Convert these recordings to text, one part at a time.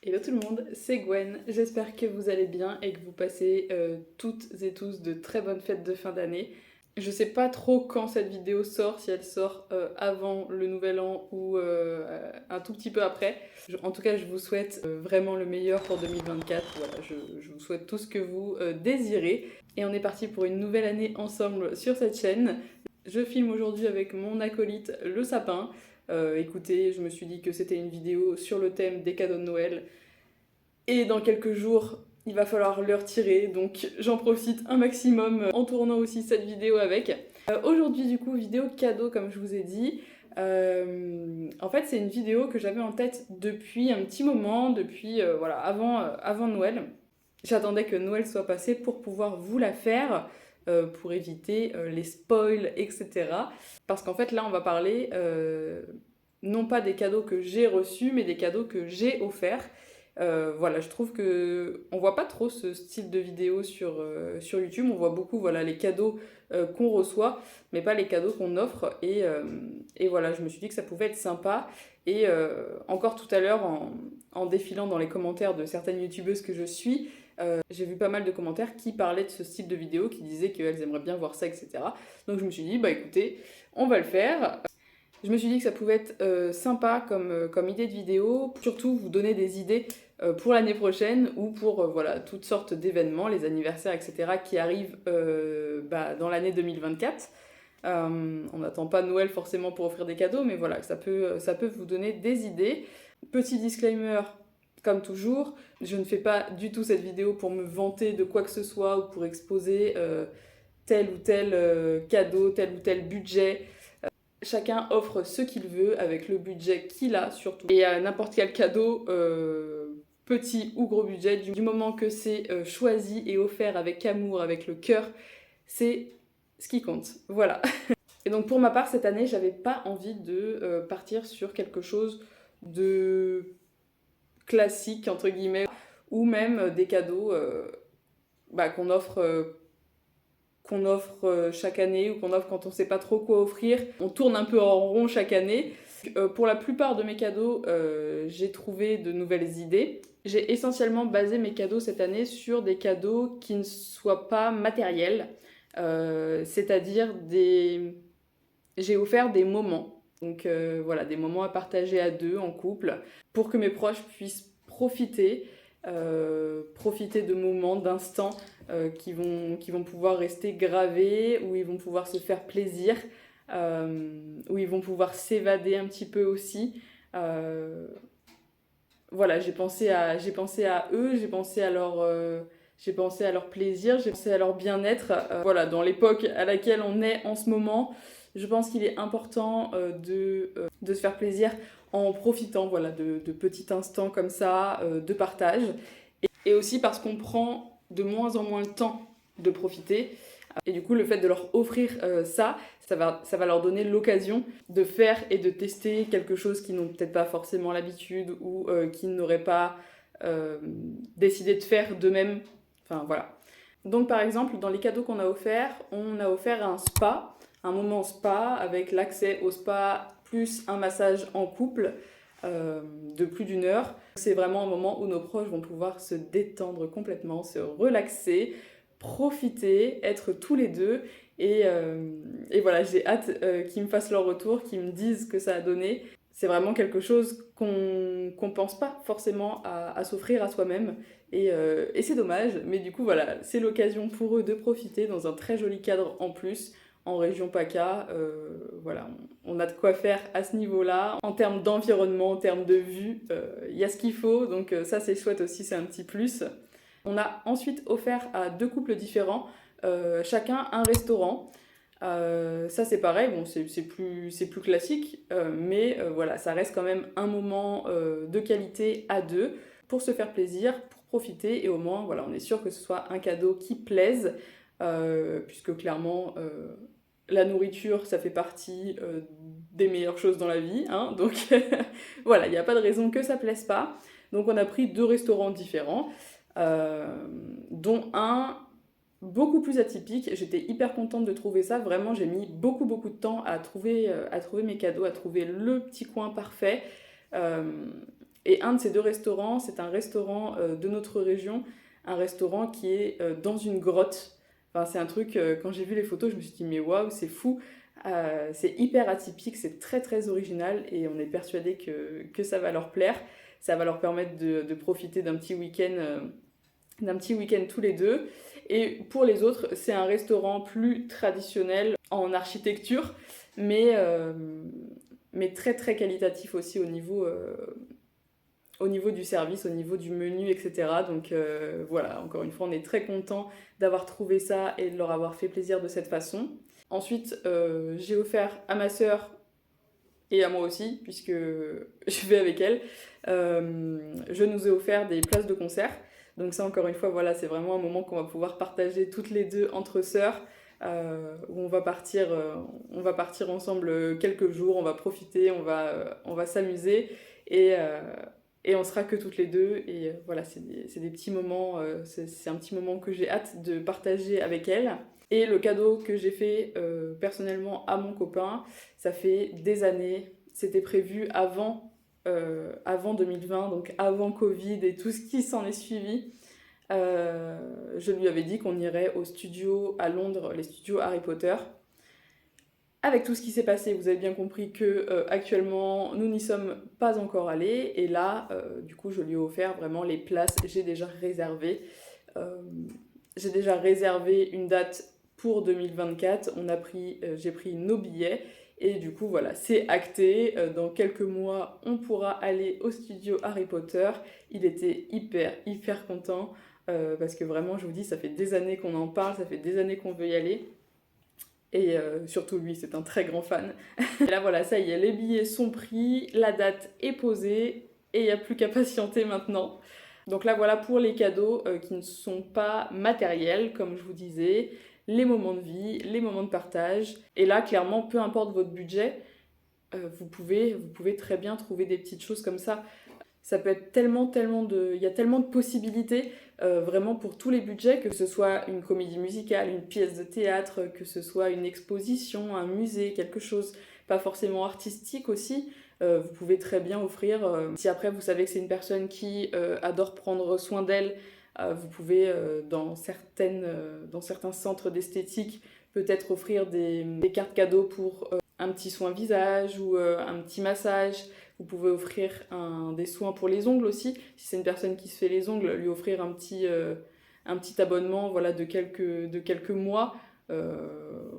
Hello tout le monde, c'est Gwen, j'espère que vous allez bien et que vous passez toutes et tous de très bonnes fêtes de fin d'année. Je sais pas trop quand cette vidéo sort, si elle sort avant le nouvel an ou un tout petit peu après. En tout cas, je vous souhaite vraiment le meilleur pour 2024. Voilà, je vous souhaite tout ce que vous désirez. Et on est parti pour une nouvelle année ensemble sur cette chaîne. Je filme aujourd'hui avec mon acolyte le sapin. Écoutez, je me suis dit que c'était une vidéo sur le thème des cadeaux de Noël. Et dans quelques jours, il va falloir le retirer, donc j'en profite un maximum en tournant aussi cette vidéo avec. Aujourd'hui du coup, vidéo cadeau comme je vous ai dit. En fait, c'est une vidéo que j'avais en tête depuis un petit moment, depuis voilà, avant Noël. J'attendais que Noël soit passé pour pouvoir vous la faire, pour éviter les spoils, etc. Parce qu'en fait, là, on va parler non pas des cadeaux que j'ai reçus, mais des cadeaux que j'ai offerts. Voilà, je trouve que on voit pas trop ce style de vidéo sur YouTube. On voit beaucoup voilà, les cadeaux qu'on reçoit, mais pas les cadeaux qu'on offre. Et voilà, je me suis dit que ça pouvait être sympa. Et encore tout à l'heure, en défilant dans les commentaires de certaines youtubeuses que je suis, j'ai vu pas mal de commentaires qui parlaient de ce style de vidéo, qui disaient qu'elles aimeraient bien voir ça, etc. Donc je me suis dit, bah écoutez, on va le faire. Je me suis dit que ça pouvait être sympa comme idée de vidéo, surtout vous donner des idées pour l'année prochaine ou pour voilà, toutes sortes d'événements, les anniversaires, etc. qui arrivent dans l'année 2024. On n'attend pas Noël forcément pour offrir des cadeaux, mais voilà, ça peut vous donner des idées. Petit disclaimer, comme toujours, je ne fais pas du tout cette vidéo pour me vanter de quoi que ce soit ou pour exposer tel ou tel cadeau, tel ou tel budget. Chacun offre ce qu'il veut avec le budget qu'il a surtout. Et à n'importe quel cadeau, petit ou gros budget, du moment que c'est choisi et offert avec amour, avec le cœur, c'est ce qui compte. Voilà. Et donc pour ma part, cette année, j'avais pas envie de partir sur quelque chose de classique, entre guillemets, ou même des cadeaux qu'on offre chaque année ou qu'on offre quand on sait pas trop quoi offrir. On tourne un peu en rond chaque année. Pour la plupart de mes cadeaux, j'ai trouvé de nouvelles idées. J'ai essentiellement basé mes cadeaux cette année sur des cadeaux qui ne soient pas matériels, c'est-à-dire j'ai offert des moments. Donc voilà, des moments à partager à deux, en couple, pour que mes proches puissent profiter de moments, d'instants qui vont pouvoir rester gravés, où ils vont pouvoir se faire plaisir, où ils vont pouvoir s'évader un petit peu aussi. Voilà, j'ai pensé à eux, j'ai pensé à leur plaisir, j'ai pensé à leur bien-être. Voilà, dans l'époque à laquelle on est en ce moment, je pense qu'il est important de se faire plaisir en profitant voilà, de petits instants comme ça, de partage. Et aussi parce qu'on prend de moins en moins le temps de profiter. Et du coup, le fait de leur offrir ça va leur donner l'occasion de faire et de tester quelque chose qu'ils n'ont peut-être pas forcément l'habitude ou qu'ils n'auraient pas décidé de faire d'eux-mêmes. Enfin, voilà. Donc, par exemple, dans les cadeaux qu'on a offerts, on a offert un spa, un moment spa avec l'accès au spa plus un massage en couple de plus d'une heure. C'est vraiment un moment où nos proches vont pouvoir se détendre complètement, se relaxer, profiter, être tous les deux. Et voilà, j'ai hâte qu'ils me fassent leur retour, qu'ils me disent ce que ça a donné. C'est vraiment quelque chose qu'on pense pas forcément à s'offrir à soi-même. Et c'est dommage, mais du coup voilà, c'est l'occasion pour eux de profiter dans un très joli cadre en plus, en région PACA. Voilà, on a de quoi faire à ce niveau-là. En termes d'environnement, en termes de vue, il y a ce qu'il faut, donc ça c'est chouette aussi, c'est un petit plus. On a ensuite offert à deux couples différents, chacun un restaurant. Ça c'est pareil, bon, c'est plus classique, mais voilà, ça reste quand même un moment de qualité à deux pour se faire plaisir, pour profiter, et au moins voilà, on est sûr que ce soit un cadeau qui plaise, puisque clairement la nourriture ça fait partie des meilleures choses dans la vie, hein, donc voilà, il n'y a pas de raison que ça plaise pas. Donc on a pris deux restaurants différents, dont un beaucoup plus atypique. J'étais hyper contente de trouver ça. Vraiment, j'ai mis beaucoup beaucoup de temps à trouver mes cadeaux, à trouver le petit coin parfait. Et un de ces deux restaurants, c'est un restaurant de notre région, un restaurant qui est dans une grotte. Enfin, c'est un truc, quand j'ai vu les photos, je me suis dit, mais waouh, c'est fou. C'est hyper atypique, c'est très très original et on est persuadé que ça va leur plaire. Ça va leur permettre de profiter d'un petit week-end tous les deux. Et pour les autres, c'est un restaurant plus traditionnel en architecture, mais très très qualitatif aussi au niveau du service, au niveau du menu, etc. Donc voilà, encore une fois, on est très content d'avoir trouvé ça et de leur avoir fait plaisir de cette façon. Ensuite, j'ai offert à ma sœur et à moi aussi, puisque je vais avec elle, je nous ai offert des places de concert. Donc ça, encore une fois, voilà, c'est vraiment un moment qu'on va pouvoir partager toutes les deux entre sœurs, où on va partir ensemble quelques jours, on va profiter, on va s'amuser, et, euh, et on sera que toutes les deux. Et voilà, c'est des petits moments, c'est un petit moment que j'ai hâte de partager avec elle. Et le cadeau que j'ai fait personnellement à mon copain, ça fait des années, c'était prévu avant 2020, donc avant Covid et tout ce qui s'en est suivi. Je lui avais dit qu'on irait au studio à Londres, les studios Harry Potter. Avec tout ce qui s'est passé, vous avez bien compris que actuellement nous n'y sommes pas encore allés. Et là, du coup, je lui ai offert vraiment les places. J'ai déjà réservé. Euh, j'ai déjà réservé une date pour 2024. J'ai pris nos billets. Et du coup, voilà, c'est acté. Dans quelques mois, on pourra aller au studio Harry Potter. Il était hyper content. Parce que vraiment, je vous dis, ça fait des années qu'on en parle. Ça fait des années qu'on veut y aller. Et surtout lui, c'est un très grand fan. Et là voilà, ça y est, les billets sont pris, la date est posée, et il n'y a plus qu'à patienter maintenant. Donc là voilà pour les cadeaux qui ne sont pas matériels, comme je vous disais, les moments de vie, les moments de partage. Et là, clairement, peu importe votre budget, vous pouvez très bien trouver des petites choses comme ça. Ça peut être il y a tellement de possibilités, vraiment pour tous les budgets, que ce soit une comédie musicale, une pièce de théâtre, que ce soit une exposition, un musée, quelque chose pas forcément artistique aussi. Vous pouvez très bien offrir, si après vous savez que c'est une personne qui adore prendre soin d'elle, vous pouvez dans certains centres d'esthétique peut-être offrir des cartes cadeaux pour un petit soin visage ou un petit massage. Vous pouvez offrir des soins pour les ongles aussi. Si c'est une personne qui se fait les ongles, lui offrir un petit abonnement voilà, de quelques mois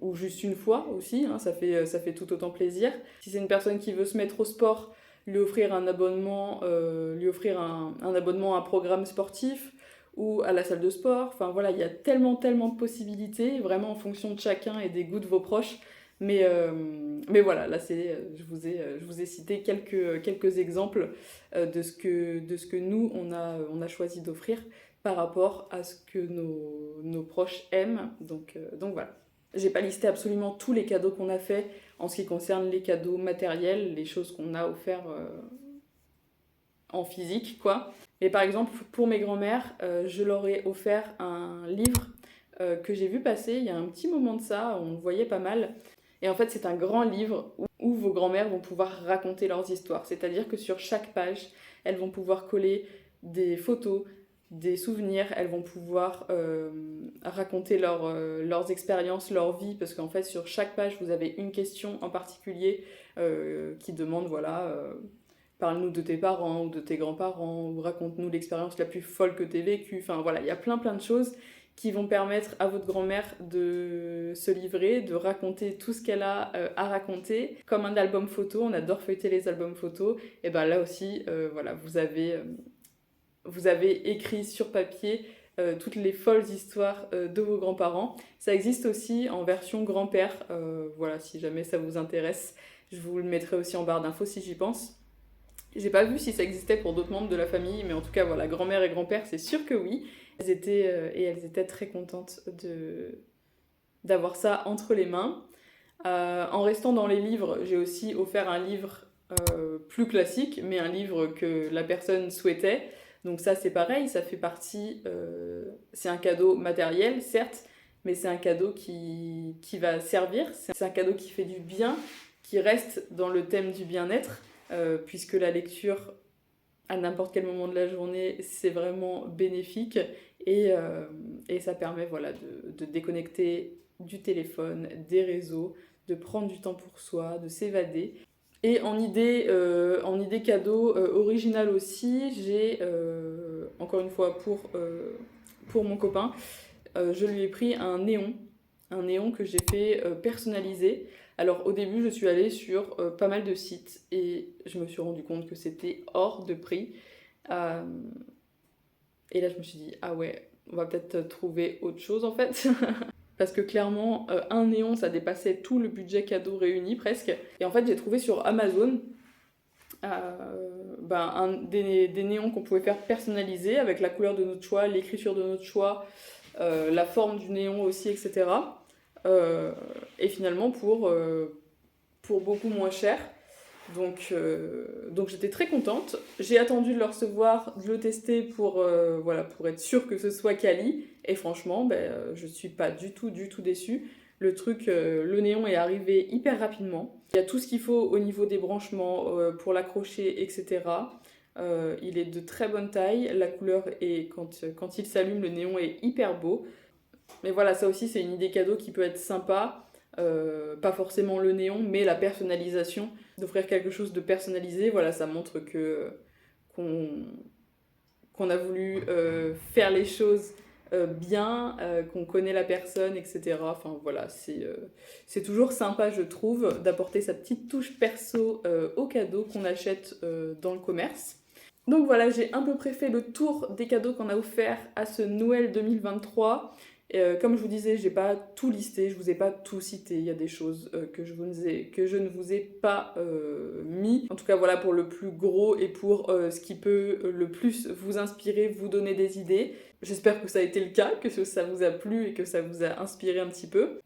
ou juste une fois aussi. Hein, ça fait tout autant plaisir. Si c'est une personne qui veut se mettre au sport, lui offrir un abonnement, un abonnement à un programme sportif ou à la salle de sport. Enfin voilà, il y a tellement de possibilités, vraiment en fonction de chacun et des goûts de vos proches. Mais voilà, là je vous ai cité quelques exemples de ce que nous on a choisi d'offrir par rapport à ce que nos proches aiment. Donc voilà. J'ai pas listé absolument tous les cadeaux qu'on a fait en ce qui concerne les cadeaux matériels, les choses qu'on a offerts en physique, quoi. Mais par exemple, pour mes grands-mères, je leur ai offert un livre que j'ai vu passer il y a un petit moment de ça, on le voyait pas mal. Et en fait, c'est un grand livre où vos grands-mères vont pouvoir raconter leurs histoires. C'est-à-dire que sur chaque page, elles vont pouvoir coller des photos, des souvenirs, elles vont pouvoir raconter leurs expériences, leur vie, parce qu'en fait, sur chaque page, vous avez une question en particulier qui demande, voilà, parle-nous de tes parents ou de tes grands-parents, ou raconte-nous l'expérience la plus folle que tu aies vécue. Enfin voilà, il y a plein de choses qui vont permettre à votre grand-mère de se livrer, de raconter tout ce qu'elle a à raconter. Comme un album photo, on adore feuilleter les albums photos, et ben là aussi, voilà, vous avez écrit sur papier toutes les folles histoires de vos grands-parents. Ça existe aussi en version grand-père, voilà, si jamais ça vous intéresse. Je vous le mettrai aussi en barre d'infos si j'y pense. J'ai pas vu si ça existait pour d'autres membres de la famille, mais en tout cas, voilà, grand-mère et grand-père, c'est sûr que oui. Elles étaient très contentes d'avoir ça entre les mains. En restant dans les livres, j'ai aussi offert un livre plus classique, mais un livre que la personne souhaitait. Donc ça, c'est pareil, ça fait partie... c'est un cadeau matériel, certes, mais c'est un cadeau qui va servir. C'est un cadeau qui fait du bien, qui reste dans le thème du bien-être, puisque la lecture à n'importe quel moment de la journée, c'est vraiment bénéfique et, ça permet voilà, de déconnecter du téléphone, des réseaux, de prendre du temps pour soi, de s'évader. Et en idée cadeau originale aussi, j'ai, encore une fois pour mon copain, je lui ai pris un néon que j'ai fait personnaliser. Alors au début, je suis allée sur pas mal de sites et je me suis rendu compte que c'était hors de prix. Euh, et là, je me suis dit, ah ouais, on va peut-être trouver autre chose en fait. Parce que clairement, un néon, ça dépassait tout le budget cadeau réuni presque. Et en fait, j'ai trouvé sur Amazon des néons qu'on pouvait faire personnaliser avec la couleur de notre choix, l'écriture de notre choix, la forme du néon aussi, etc. Et finalement pour beaucoup moins cher. Donc j'étais très contente. J'ai attendu de le recevoir, de le tester voilà, pour être sûre que ce soit quali. Et franchement, je suis pas du tout déçue. Le néon est arrivé hyper rapidement. Il y a tout ce qu'il faut au niveau des branchements pour l'accrocher, etc. Il est de très bonne taille. La couleur est, quand il s'allume, le néon est hyper beau. Mais voilà, ça aussi, c'est une idée cadeau qui peut être sympa. Pas forcément le néon, mais la personnalisation. D'offrir quelque chose de personnalisé, voilà, ça montre qu'on a voulu faire les choses bien, qu'on connaît la personne, etc. Enfin voilà, c'est toujours sympa, je trouve, d'apporter sa petite touche perso au cadeau qu'on achète dans le commerce. Donc voilà, j'ai à peu près fait le tour des cadeaux qu'on a offerts à ce Noël 2023. Comme je vous disais, j'ai pas tout listé, je vous ai pas tout cité. Il y a des choses que je ne vous ai pas mis. En tout cas, voilà pour le plus gros et pour ce qui peut le plus vous inspirer, vous donner des idées. J'espère que ça a été le cas, que ça vous a plu et que ça vous a inspiré un petit peu.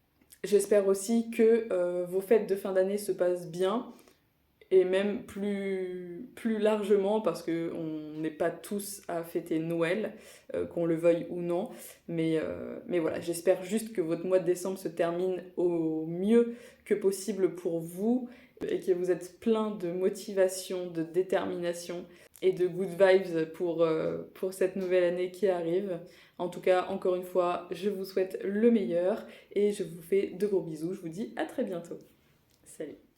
J'espère aussi que vos fêtes de fin d'année se passent bien et même plus largement parce qu'on n'est pas tous à fêter Noël, qu'on le veuille ou non. Mais voilà, j'espère juste que votre mois de décembre se termine au mieux que possible pour vous et que vous êtes plein de motivation, de détermination et de good vibes pour cette nouvelle année qui arrive. En tout cas, encore une fois, je vous souhaite le meilleur et je vous fais de gros bisous. Je vous dis à très bientôt. Salut!